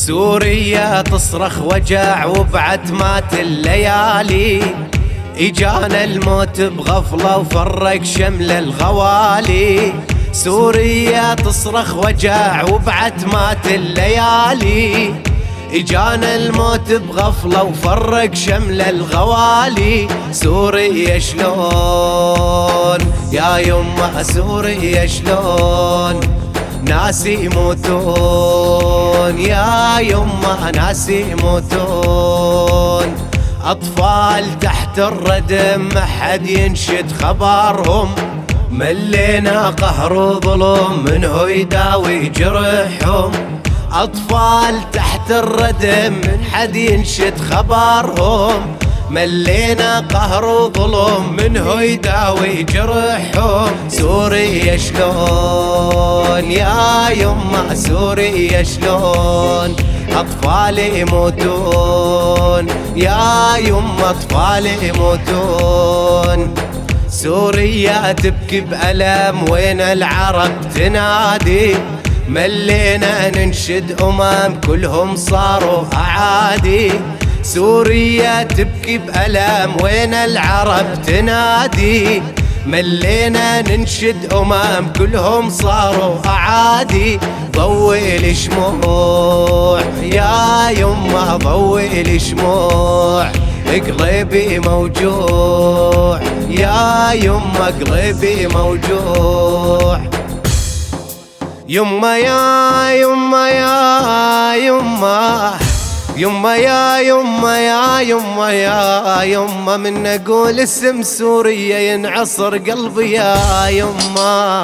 سوريا تصرخ وجع وبعتمات الليالي، إجانا الموت بغفلة وفرق شمل الغوالي. سوريا تصرخ وجع وبعتمات الليالي، إجانا الموت بغفلة وفرق شمل الغوالي. سوريا شلون يا يما، سوريا شلون ناس يموتون يا يما، ناس يموتون. أطفال تحت الردم ما حد ينشد خبرهم، ملينا قهر وظلم منه يداوي جرحهم. أطفال تحت الردم من حد ينشد خبرهم، ملينا قهر وظلم منه يداوي جرحهم. سوريا شلون يا يما، سوريا شلون أطفال يموتون يا يما، أطفال يموتون. سوريا تبكي بألم وين العرب تنادي، ملينا ننشد كلهم صاروا أعادي. سوريا تبكي بألم وين العرب تنادي، ملينا ننشد كلهم صاروا أعادي. ضوي لي شموع يا يما، ضوي لي شموع، قلبي موجوع يا يما، قلبي موجوع. يما يا يما يا يما، يما يا يما يا يما يا يما، من اقول اسم سوريا ينعصر قلبي يا يما.